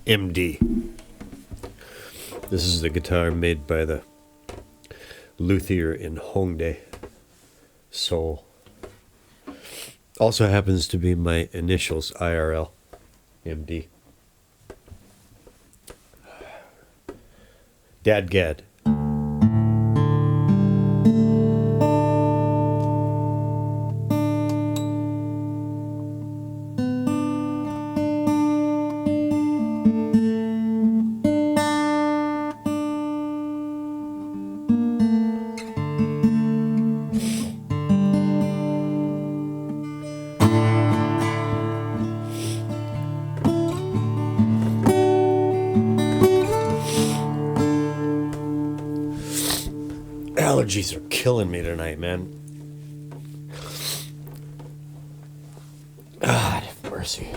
MD. This is the guitar made by the luthier in Hongdae, Seoul. Also happens to be my initials, IRL, MD. Dadgad. Allergies are killing me tonight, man. God have mercy.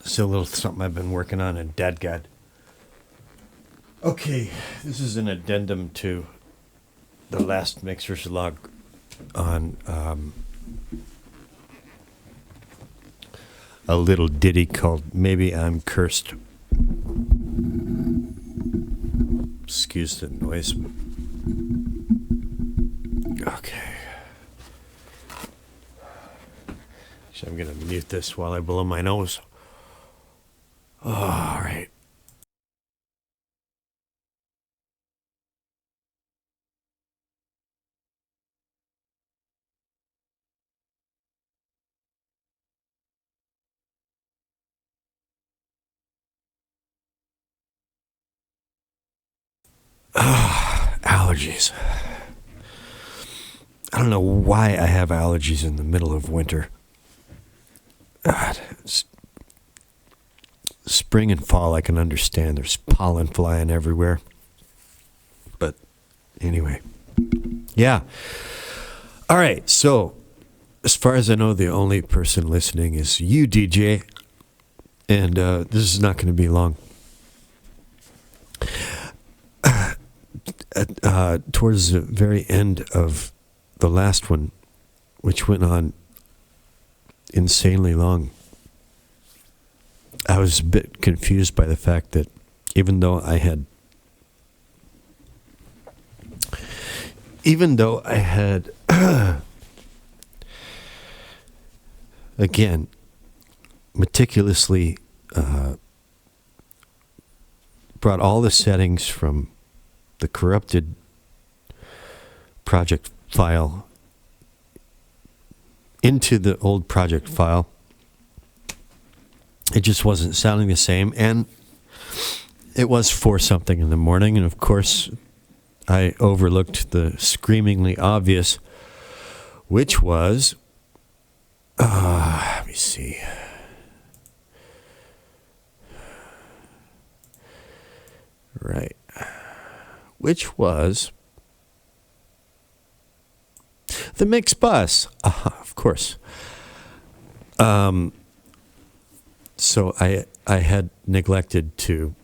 So a little something I've been working on in Dadgad. Okay, this is an addendum to the last mixer's log on a little ditty called Maybe I'm Cursed. Excuse the noise. Okay. So I'm going to mute this while I blow my nose. All right. Allergies. I don't know why I have allergies in the middle of winter. Spring and fall I can understand. There's pollen flying everywhere. But anyway. Yeah. All right. So as far as I know, the only person listening is you, DJ. And this is not going to be long. Towards the very end of the last one, which went on insanely long. I was a bit confused by the fact that even though I had again, meticulously brought all the settings from the corrupted project file into the old project file, it just wasn't sounding the same. And it was 4 something in the morning. And of course, I overlooked the screamingly obvious, which was, let me see. Right. Which was the mix bus. Of course. So I had neglected to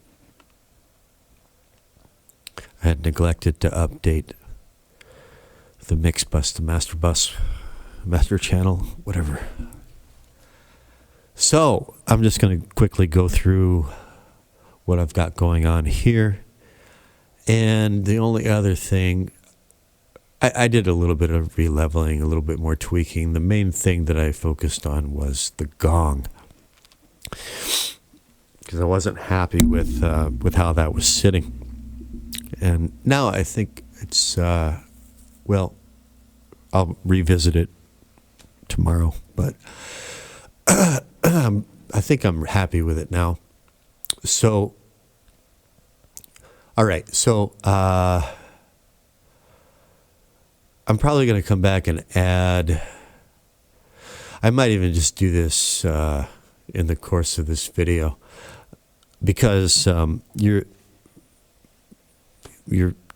update the mix bus, the master channel, whatever. So I'm just going to quickly go through what I've got going on here. And the only other thing, I did a little bit of re-leveling, a little bit more tweaking. The main thing that I focused on was the gong, because I wasn't happy with how that was sitting. And now I think it's, well, I'll revisit it tomorrow, but I think I'm happy with it now. So, all right. So, I'm probably going to come back and add, I might even just do this in the course of this video, because you're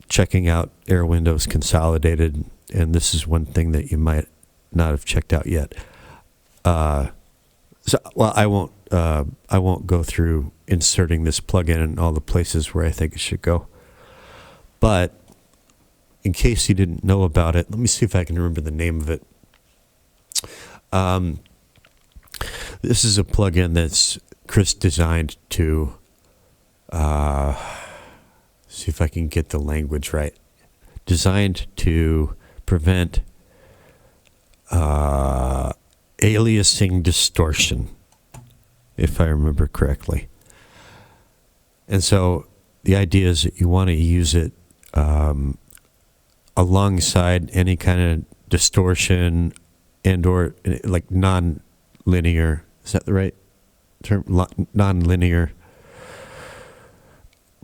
checking out Air Windows Consolidated, and this is one thing that you might not have checked out yet. I won't go through inserting this plugin in all the places where I think it should go. But in case you didn't know about it, let me see if I can remember the name of it. This is a plugin that's Chris designed to, see if I can get the language right, designed to prevent aliasing distortion, if I remember correctly. And so the idea is that you want to use it alongside any kind of distortion and or like non-linear, is that the right term? Non-linear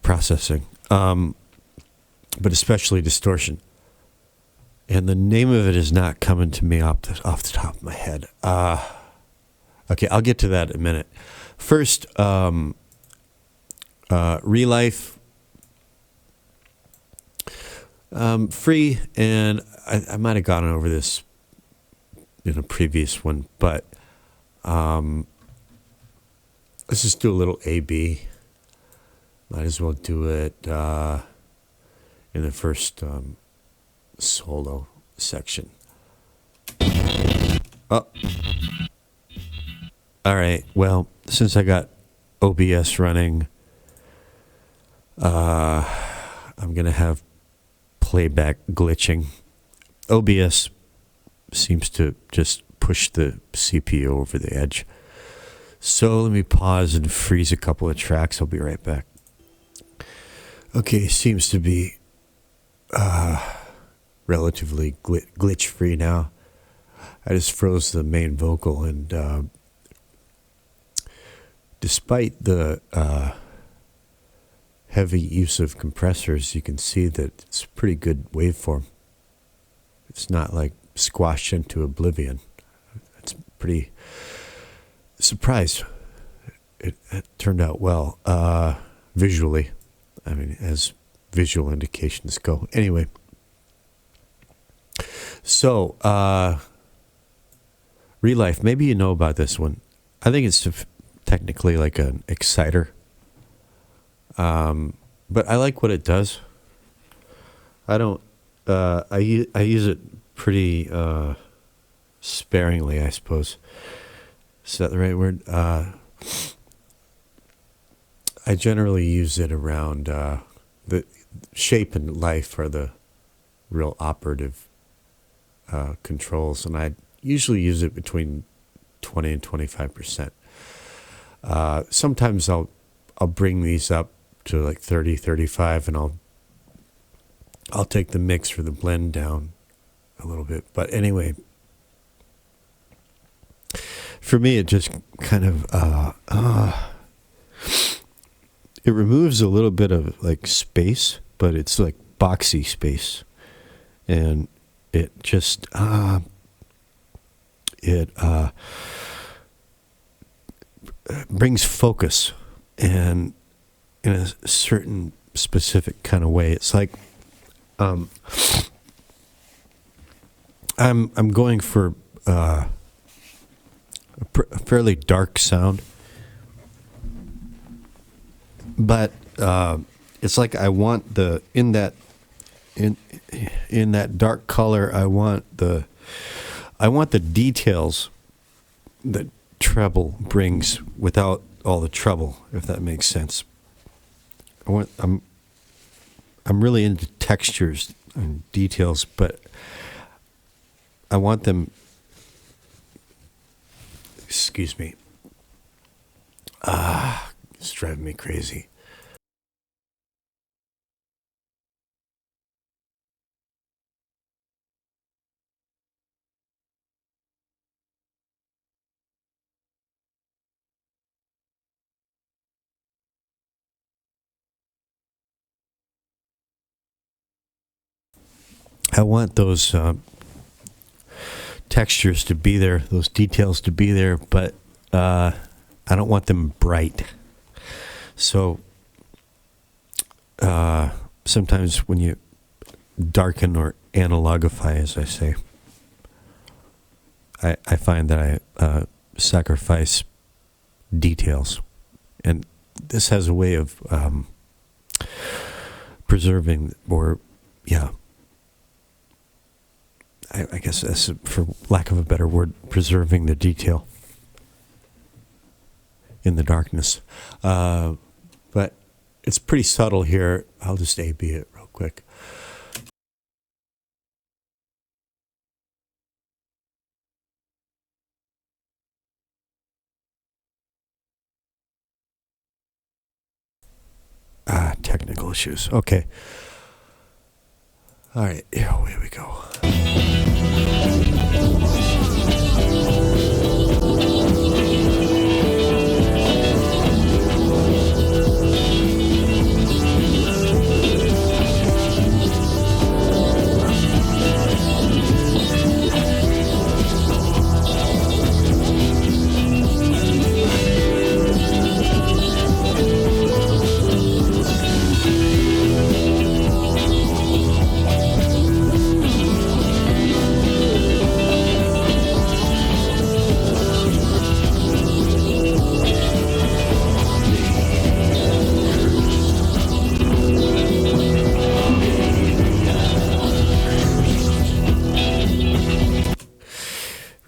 processing, but especially distortion. And the name of it is not coming to me off the top of my head. Okay, I'll get to that in a minute. First, Relife, free, and I might have gone over this in a previous one, but let's just do a little A/B. Might as well do it in the first solo section. Oh, all right. Well, since I got OBS running, I'm gonna have playback glitching. OBS seems to just push the CPU over the edge. So let me pause and freeze a couple of tracks. I'll be right back. Okay, seems to be relatively glitch free now. I just froze the main vocal, and despite the heavy use of compressors, you can see that it's a pretty good waveform. It's not like squashed into oblivion. It's pretty surprised. It turned out well visually. I mean, as visual indications go. Anyway, so Relife, maybe you know about this one. I think it's technically like an exciter. But I like what it does. I don't, I use it pretty sparingly, I suppose. Is that the right word? I generally use it around the shape and life are the real operative controls, and I usually use it between 20 and 25%. Sometimes I'll bring these up to like 30, 35, and I'll take the mix for the blend down a little bit. But anyway, for me, it just kind of it removes a little bit of like space, but it's like boxy space, and it just brings focus, and in a certain specific kind of way. It's like I'm going for a fairly dark sound, but it's like I want in that dark color. I want the details that treble brings without all the trouble, if that makes sense. I'm really into textures and details, but I want them. Excuse me. It's driving me crazy. I want those textures to be there, those details to be there, but I don't want them bright. So sometimes when you darken or analogify, as I say, I find that I sacrifice details. And this has a way of preserving, or, yeah, I guess that's, for lack of a better word, preserving the detail in the darkness. But it's pretty subtle here. I'll just A-B it real quick. Technical issues. Okay. All right. Here we go.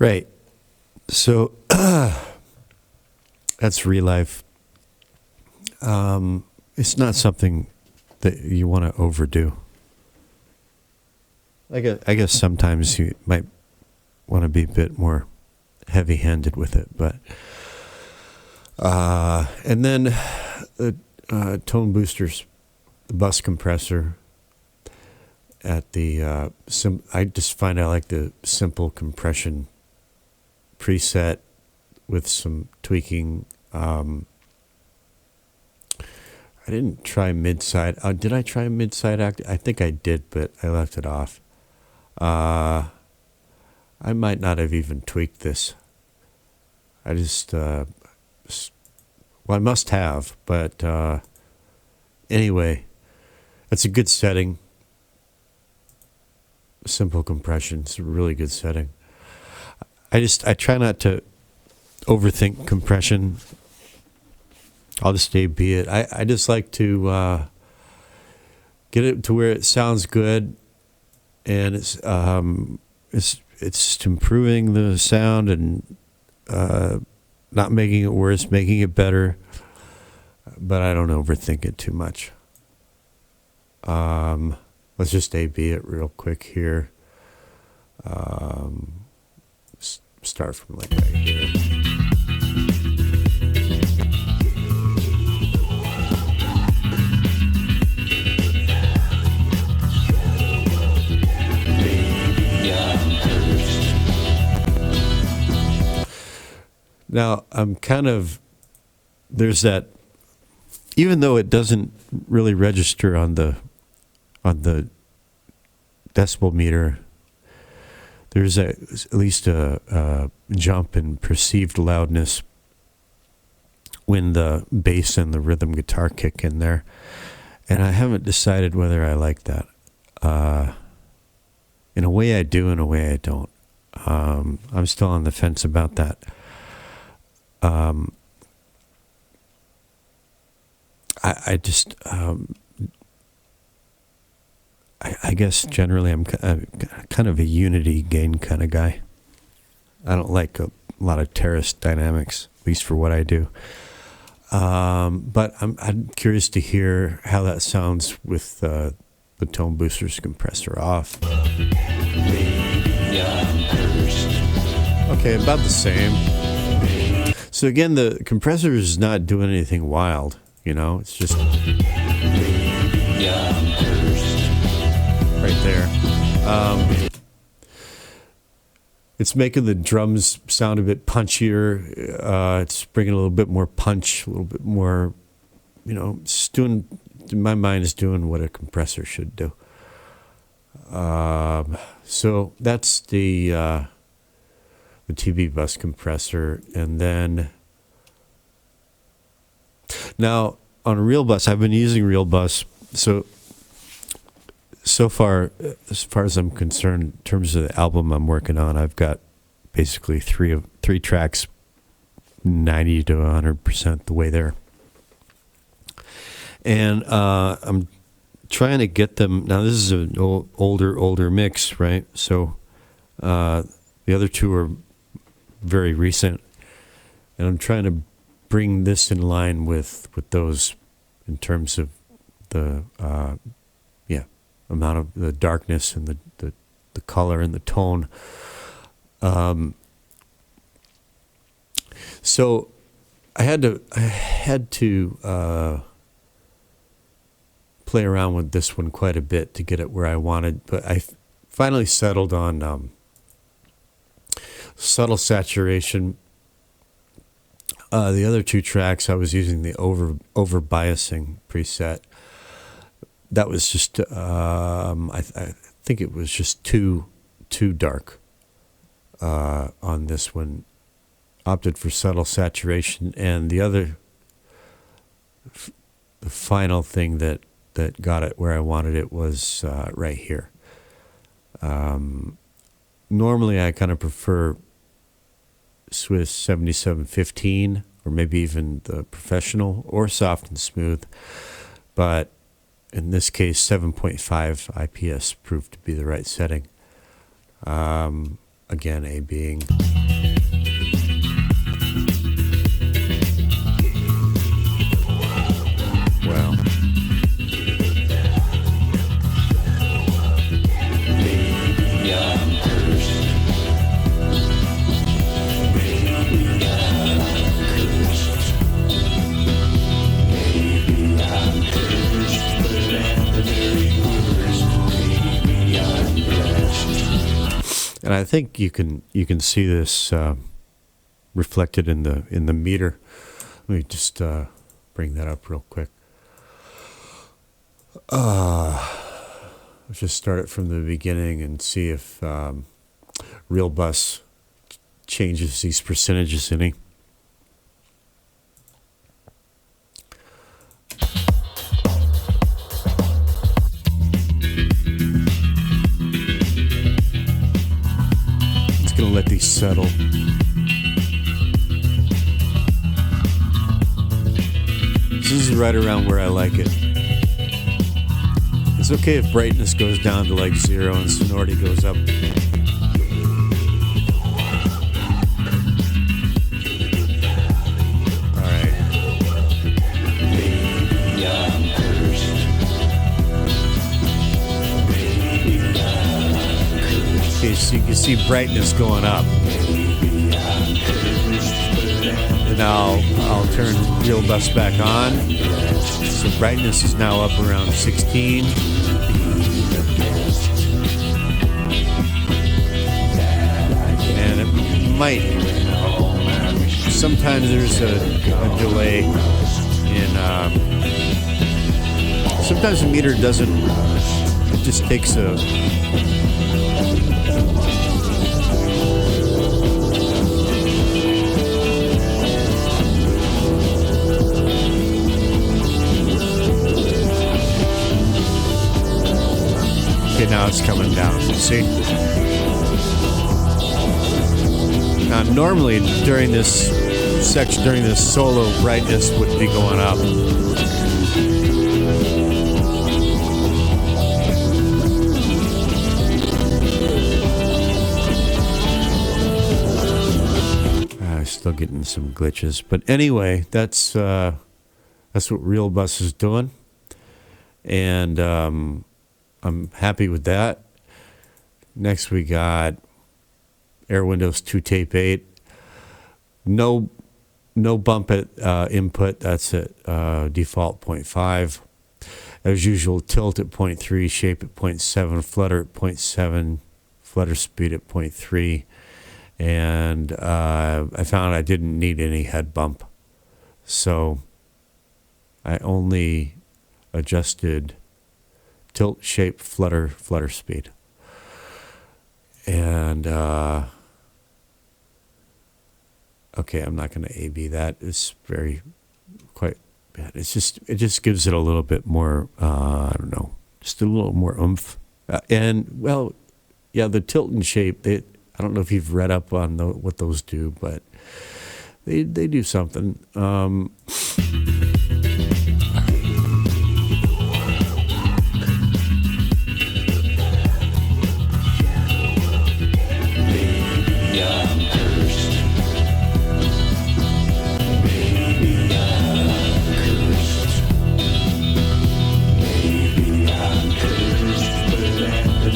Right. So that's real life. It's not something that you want to overdo. I guess sometimes you might want to be a bit more heavy-handed with it, but and then the tone boosters, the bus compressor. At the I just find I like the simple compression preset with some tweaking. I didn't try mid-side. Did I try mid-side act? I think I did, but I left it off. I might not have even tweaked this. I just, well, I must have, but anyway, it's a good setting. Simple compression. It's a really good setting. I try not to overthink compression. I'll just stay be it. I just like to get it to where it sounds good, and it's just improving the sound and not making it worse, making it better, but I don't overthink it too much. Let's just A/B it real quick here. Start from like right here. Now, I'm kind of, there's that, even though it doesn't really register on the decibel meter, there's at least a jump in perceived loudness when the bass and the rhythm guitar kick in there. And I haven't decided whether I like that. In a way I do, in a way I don't. I'm still on the fence about that. I guess generally I'm kind of a unity gain kind of guy. I don't like a lot of terrorist dynamics, at least for what I do. But I'm curious to hear how that sounds with the tone boosters compressor off. Okay, about the same. So again, the compressor is not doing anything wild, it's just right there. It's making the drums sound a bit punchier. It's bringing a little bit more punch, a little bit more, it's doing, in my mind, is doing what a compressor should do. So that's the TB bus compressor. And then now on a real bus, I've been using real bus. So far, as far as I'm concerned, in terms of the album I'm working on, I've got basically three tracks, 90 to 100% the way there. And I'm trying to get them. Now this is an older mix, right? So the other two are very recent, and I'm trying to bring this in line with those in terms of the amount of the darkness and the color and the tone. So I had to play around with this one quite a bit to get it where I wanted, but I finally settled on subtle saturation. The other two tracks I was using the over biasing preset. That was just I think it was just too dark on this one. Opted for subtle saturation, and the final thing that got it where I wanted it was right here. Normally I kind of prefer Swiss 7715 or maybe even the Professional or Soft and Smooth, but in this case 7.5 IPS proved to be the right setting. Again, A being well. And I think you can see this reflected in the meter. Let me just bring that up real quick. Let's just start it from the beginning and see if Real Bus changes these percentages any. Gonna let these settle. This is right around where I like it. It's okay if brightness goes down to like 0 and sonority goes up. see brightness going up. And I'll turn Real Bus back on. So brightness is now up around 16. And it might, sometimes there's a delay in, sometimes the meter doesn't, it just takes a, okay, now it's coming down, see? Now, normally during this section, during this solo, brightness would be going up. Still getting some glitches, but anyway, that's what Real Bus is doing, and I'm happy with that. Next, we got Air Windows 2 Tape 8. No bump at input. That's at default 0.5. As usual, tilt at 0.3, shape at 0.7, flutter at 0.7, flutter speed at 0.3. And I found I didn't need any head bump. So I only adjusted tilt, shape, flutter speed. And okay, I'm not going to A/B that. It's quite bad. It just gives it a little bit more, I don't know, just a little more oomph. And well, yeah, the tilt and shape, I don't know if you've read up on what those do, but they do something.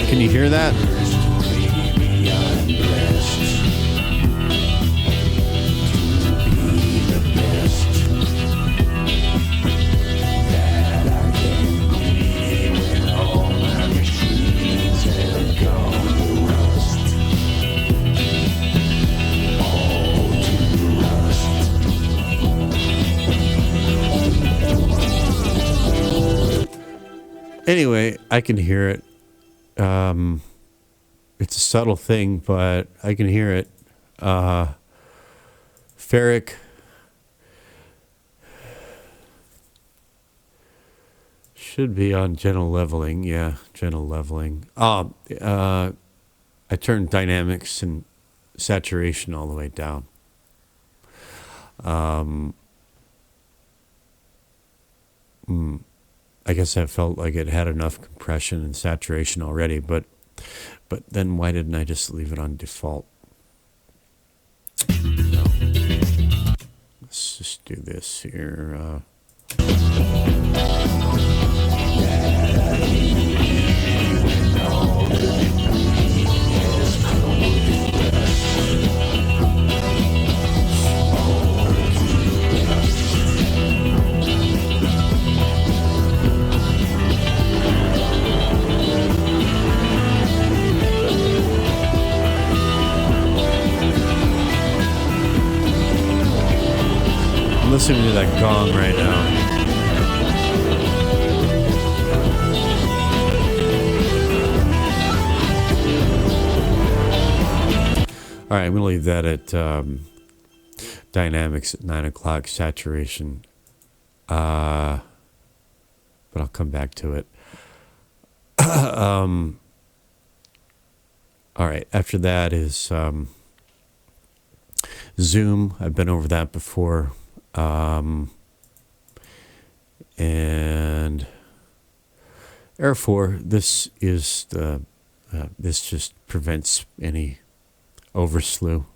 Can you hear that? Anyway, I can hear it. It's a subtle thing, but I can hear it. Ferric should be on gentle leveling. Yeah, gentle leveling. I turned dynamics and saturation all the way down. I guess I felt like it had enough compression and saturation already, but then why didn't I just leave it on default? No. Let's just do this here. Listening to that gong right now. All right, I'm going to leave that at dynamics at 9 o'clock, saturation. But I'll come back to it. All right, after that is Zoom. I've been over that before. And Air 4, this is this just prevents any overslew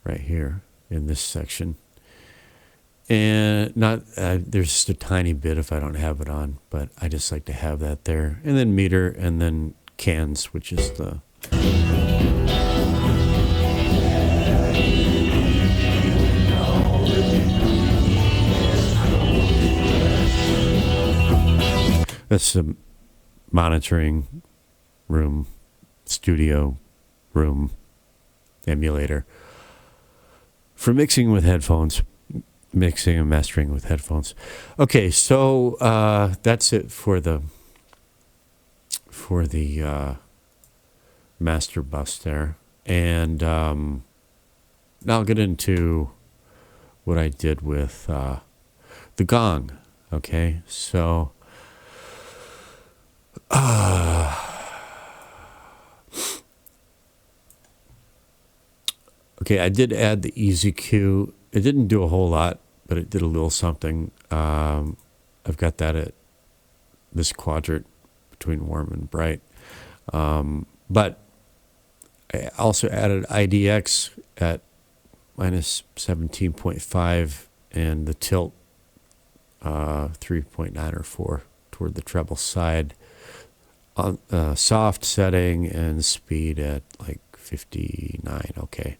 right here in this section. And there's just a tiny bit if I don't have it on, but I just like to have that there. And then meter, and then cans, which is the That's the monitoring room, studio room emulator for mixing with headphones, mixing and mastering with headphones. Okay, so that's it for the master bus there, and now I'll get into what I did with the gong. Okay, so. Okay, I did add the easy cue. It didn't do a whole lot, but it did a little something. I've got that at this quadrant between warm and bright. But I also added IDX at minus 17.5 and the tilt 3.9 or 4 toward the treble side. On soft setting and speed at like 59. Okay.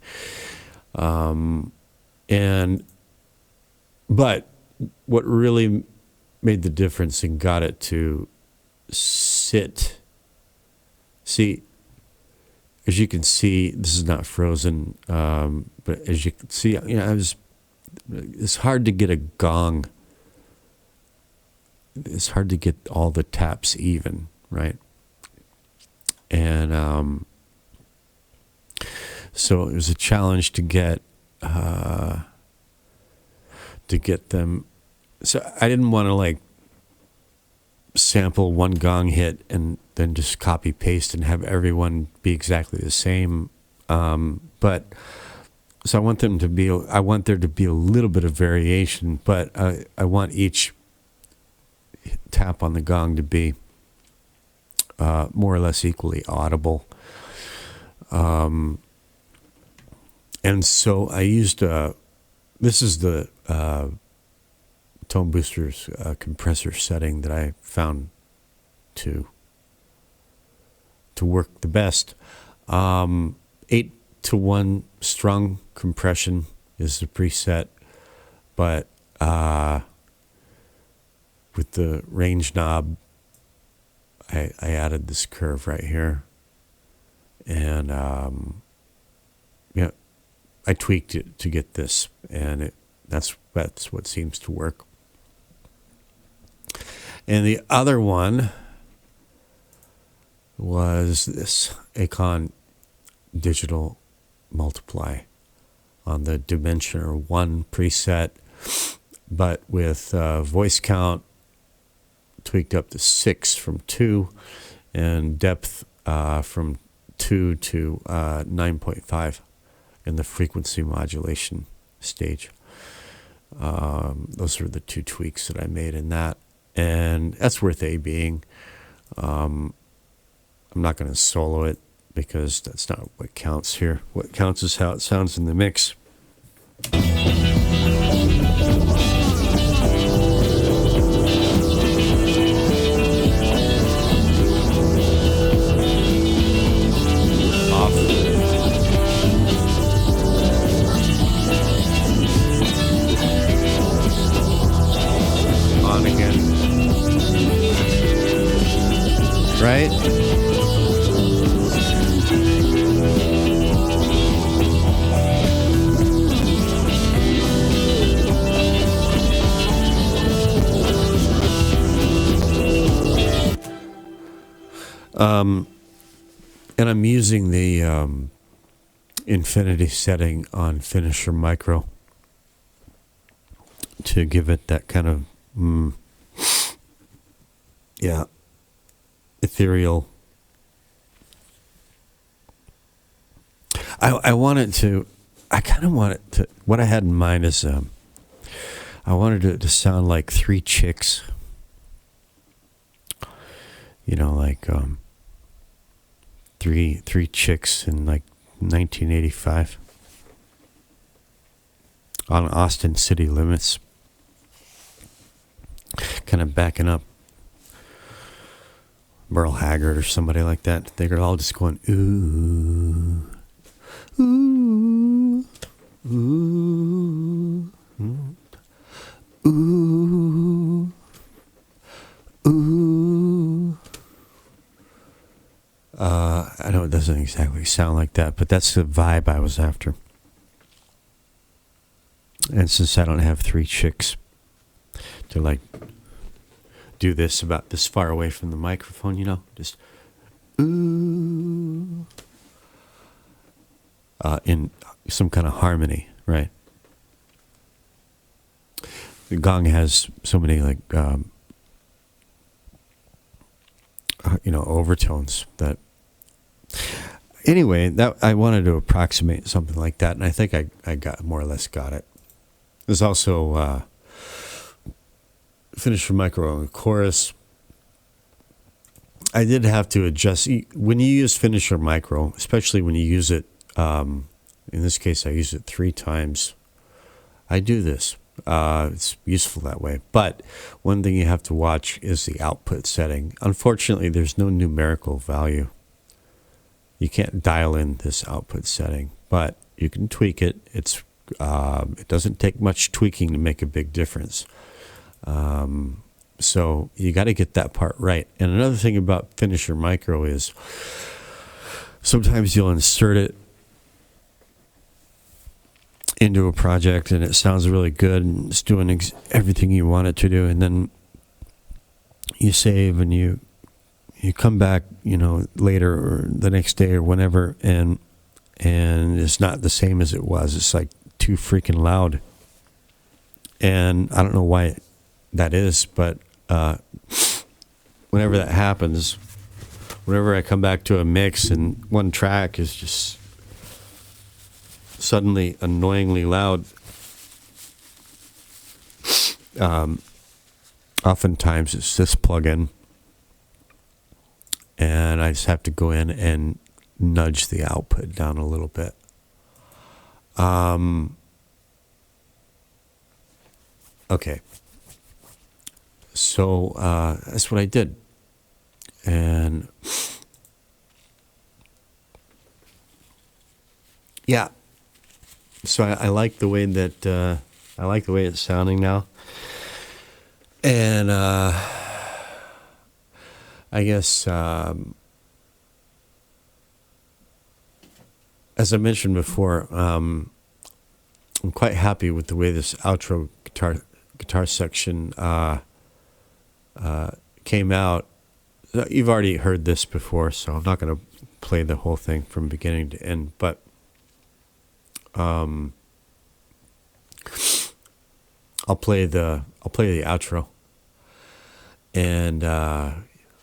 But what really made the difference and got it to sit. See, as you can see, this is not frozen, but as you can see, it's hard to get a gong. It's hard to get all the taps even, right? And so it was a challenge to get them. So I didn't want to like sample one gong hit and then just copy paste and have everyone be exactly the same. But so I want there to be a little bit of variation, but I want each tap on the gong to be more or less equally audible. And so I used, this is the Tone Boosters compressor setting that I found to work the best. 8-to-1 strung compression is the preset, but with the range knob, I added this curve right here, and I tweaked it to get this, and that's what seems to work. And the other one was this Acon Digital Multiply on the Dimensioner 1 preset, but with voice count tweaked up to 6 from 2, and depth from 2 to 9.5 in the frequency modulation stage. Those are the two tweaks that I made in that, and that's worth A-Bing. I'm not going to solo it because that's not what counts here. What counts is how it sounds in the mix. On again. Right? And I'm using the infinity setting on Finisher Micro to give it that kind of ethereal. I kind of want it to, what I had in mind is I wanted it to sound like Three Chicks. You know, like three chicks in like 1985 on Austin city limits, kind of backing up Merle Haggard or somebody like that. They're all just going, ooh, ooh, ooh, ooh, ooh. I know it doesn't exactly sound like that, but that's the vibe I was after. And since I don't have 3 chicks to like do this about this far away from the microphone, just ooh, in some kind of harmony, right? The gong has so many like overtones that. Anyway, that I wanted to approximate something like that, and I think I got more or less got it. There's also finisher micro and chorus. I did have to adjust when you use finisher micro, especially when you use it. In this case, I use it 3 times. I do this. It's useful that way. But one thing you have to watch is the output setting. Unfortunately, there's no numerical value. You can't dial in this output setting, but you can tweak it. It doesn't take much tweaking to make a big difference. So you got to get that part right. And another thing about finisher micro is sometimes you'll insert it into a project and it sounds really good and it's doing everything you want it to do, and then you save and you come back later or the next day or whenever, and it's not the same as it was. It's like too freaking loud, and I don't know why that is, but whenever that happens, whenever I come back to a mix and one track is just suddenly annoyingly loud, oftentimes it's this plugin, and I just have to go in and nudge the output down a little bit. Okay. So that's what I did. And yeah. So I like the way that I like the way it's sounding now. And I guess as I mentioned before, I'm quite happy with the way this outro guitar section came out. You've already heard this before, so I'm not going to play the whole thing from beginning to end, but I'll play the outro and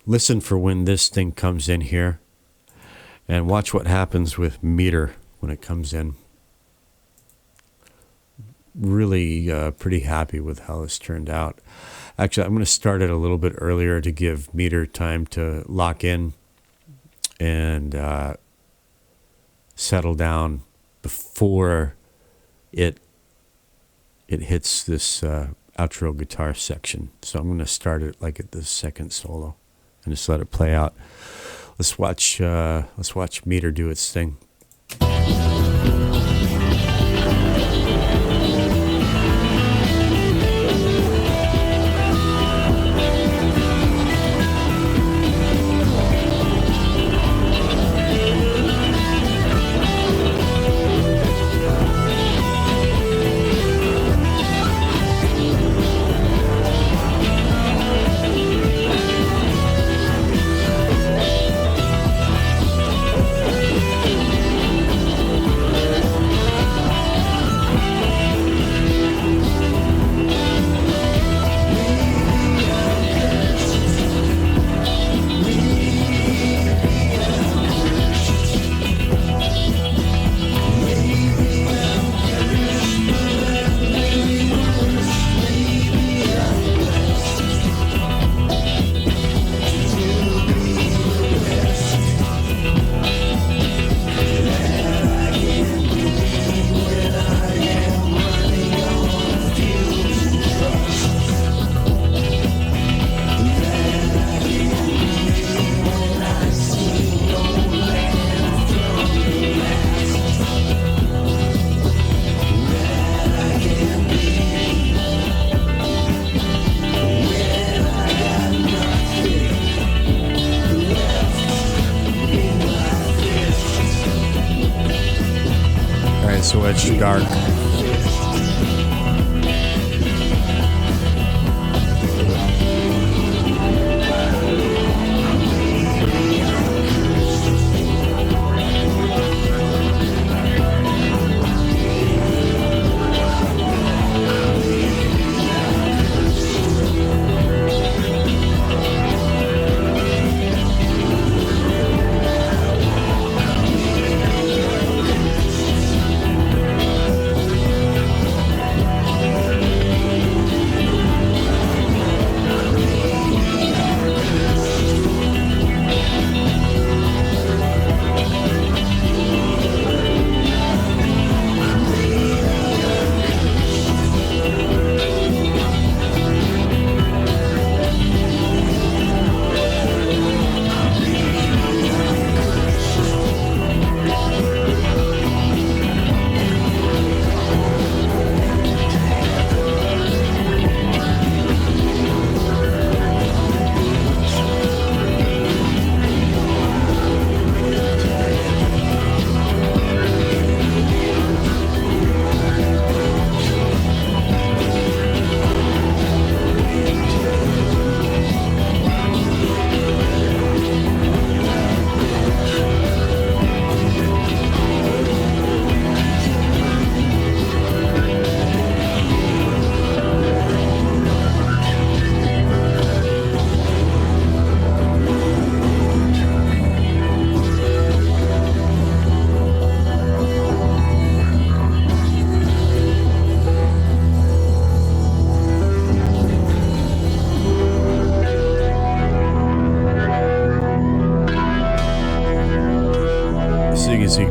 listen for when this thing comes in here, and watch what happens with meter when it comes in. Really pretty happy with how this turned out. Actually, I'm going to start it a little bit earlier to give meter time to lock in and settle down before it hits this outro guitar section. So I'm going to start it like at the second solo and just let it play out. Let's watch meter do its thing. dark.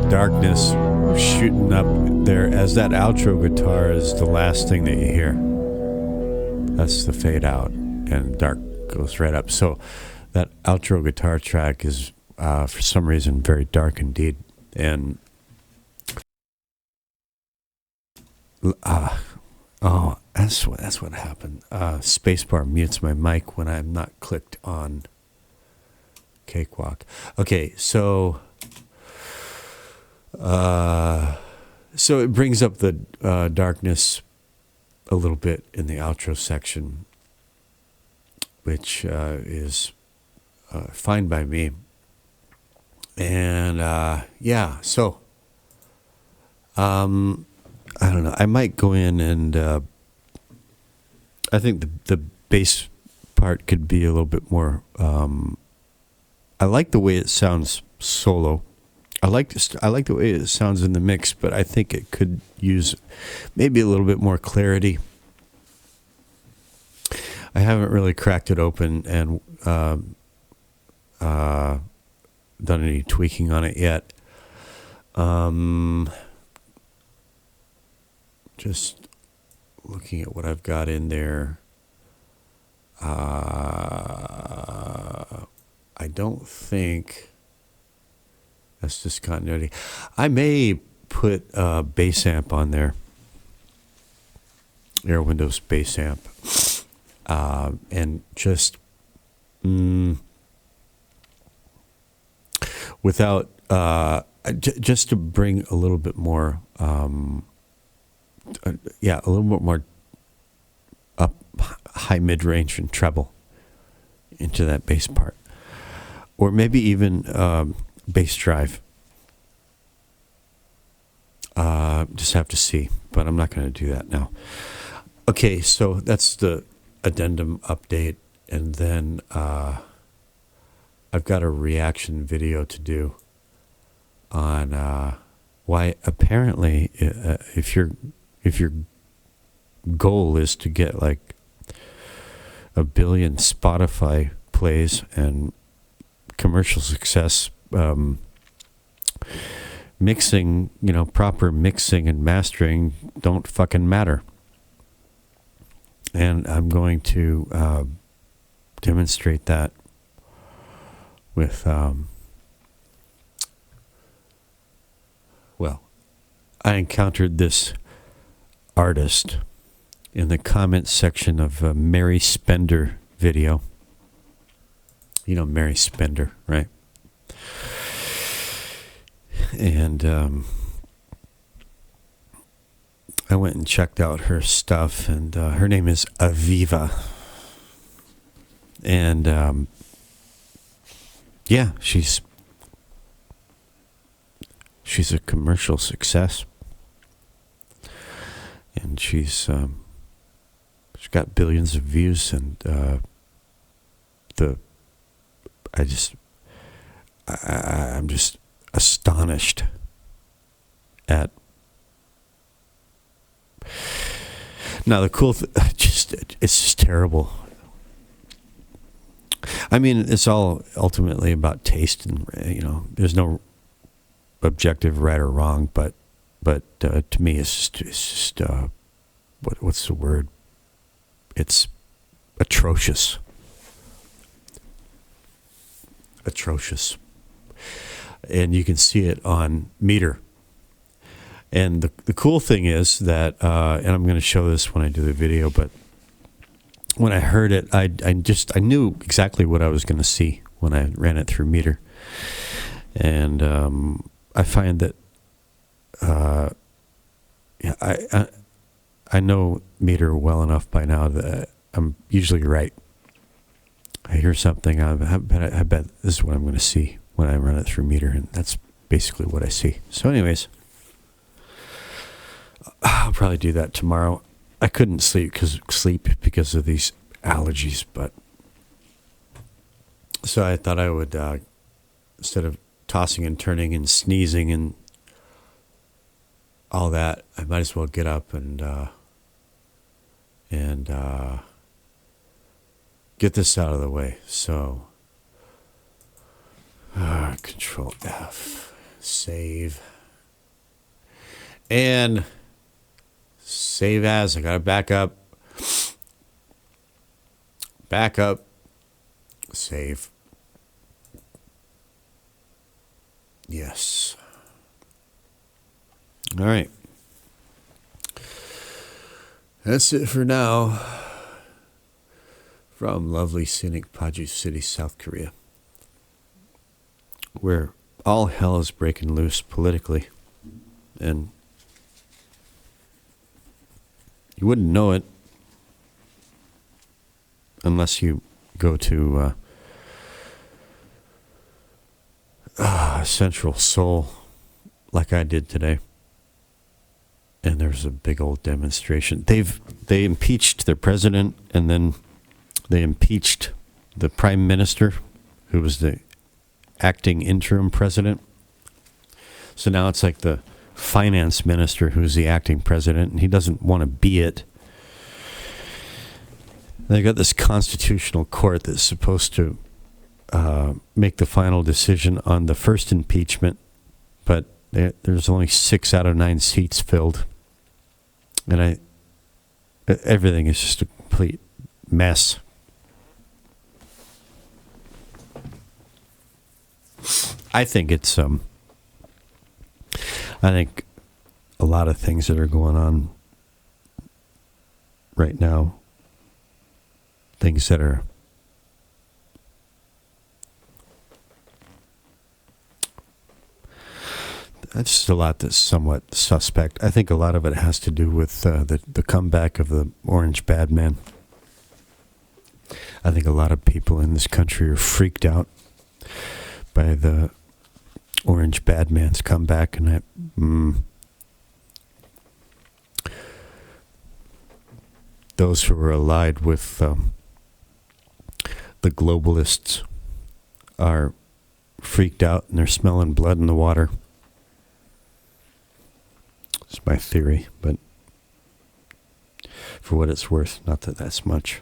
Darkness shooting up there as that outro guitar is the last thing that you hear. That's the fade out, and dark goes right up. So that outro guitar track is for some reason very dark indeed. And that's what happened. Spacebar mutes my mic when I'm not clicked on Cakewalk. Okay, so it brings up the darkness a little bit in the outro section, which is fine by me. And so I don't know. I might go in and I think the bass part could be a little bit more. I like the way it sounds solo. I like the way it sounds in the mix, but I think it could use maybe a little bit more clarity. I haven't really cracked it open and done any tweaking on it yet. Just looking at what I've got in there. I don't think. That's just continuity. I may put a bass amp on there. Air Windows bass amp. And just without just to bring a little bit more a little bit more up high mid-range and treble into that bass part. Or maybe even bass drive. Just have to see, but I'm not going to do that now. Okay, so that's the Addendum update, and then I've got a reaction video to do on why apparently if your goal is to get like 1 billion Spotify plays and commercial success, mixing, proper mixing and mastering don't fucking matter. And I'm going to demonstrate that with, I encountered this artist in the comments section of a Mary Spender video. You know Mary Spender, right? And I went and checked out her stuff, and her name is Aviva. And yeah, she's a commercial success, and she's got billions of views, and I'm just astonished at. Now the cool, it's just terrible. I mean, it's all ultimately about taste, and there's no objective right or wrong, but to me, it's just what's the word? It's atrocious. Atrocious. And you can see it on Meter. And the cool thing is that, and I'm going to show this when I do the video, but when I heard it, I knew exactly what I was going to see when I ran it through Meter. And I find that I know Meter well enough by now that I'm usually right. I hear something, I bet this is what I'm going to see when I run it through Meter, and that's basically what I see. So anyways, I'll probably do that tomorrow. I couldn't sleep because of these allergies, but so I thought I would, instead of tossing and turning and sneezing and all that, I might as well get up and get this out of the way. So, Control F, save, and save as. I got to back up, save. Yes. All right. That's it for now. From lovely, scenic Paju City, South Korea, where all hell is breaking loose politically, and you wouldn't know it unless you go to Central Seoul, like I did today. And there's a big old demonstration. They impeached their president, and then they impeached the prime minister, who was the acting interim president. So now it's like the finance minister who's the acting president, and he doesn't want to be it. They got this constitutional court that's supposed to make the final decision on the first impeachment, but there's only 6 out of 9 seats filled. And everything is just a complete mess. I think it's I think a lot of things that are going on right now, things that are that's just a lot that's somewhat suspect. I think a lot of it has to do with the comeback of the Orange Bad Man. I think a lot of people in this country are freaked out by the Orange Bad Man's comeback, and those who are allied with the globalists are freaked out, and they're smelling blood in the water. It's my theory, but for what it's worth, not that that's much.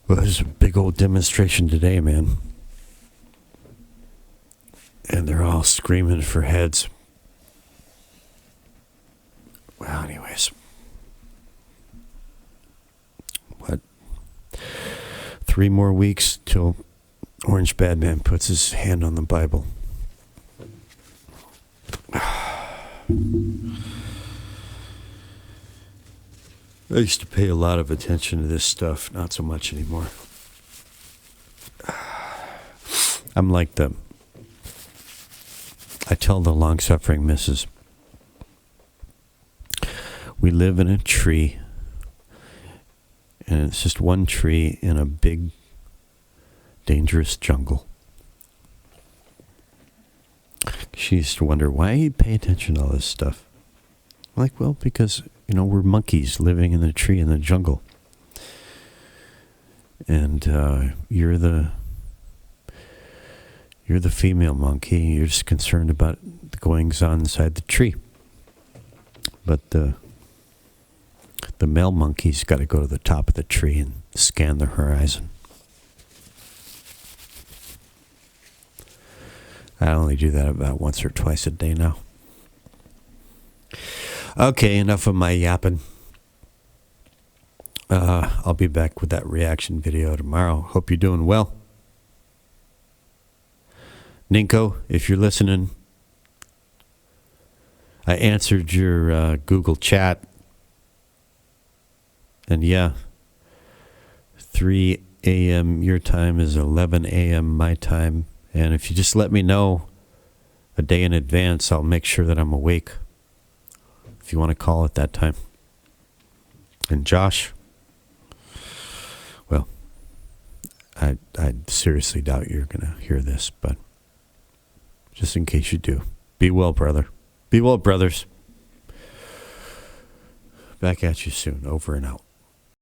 Well, there's a big old demonstration today, man. And they're all screaming for heads. Well, anyways. What? 3 more weeks till Orange Bad Man puts his hand on the Bible. I used to pay a lot of attention to this stuff, not so much anymore. I'm like I tell the long-suffering missus, We live in a tree, and it's just one tree in a big, dangerous jungle. She used to wonder, why you pay attention to all this stuff? I'm like, well, because, we're monkeys living in the tree in the jungle. And you're the female monkey. You're just concerned about the goings on inside the tree. But the male monkey's got to go to the top of the tree and scan the horizon. I only do that about once or twice a day now. Okay, enough of my yapping. I'll be back with that reaction video tomorrow. Hope you're doing well. Ninko, if you're listening, I answered your Google chat. And yeah, 3 a.m. your time is 11 a.m. my time. And if you just let me know a day in advance, I'll make sure that I'm awake. If you want to call at that time. And Josh, well, I seriously doubt you're going to hear this, but just in case you do, be well, brother. Be well, brothers. Back at you soon. Over and out.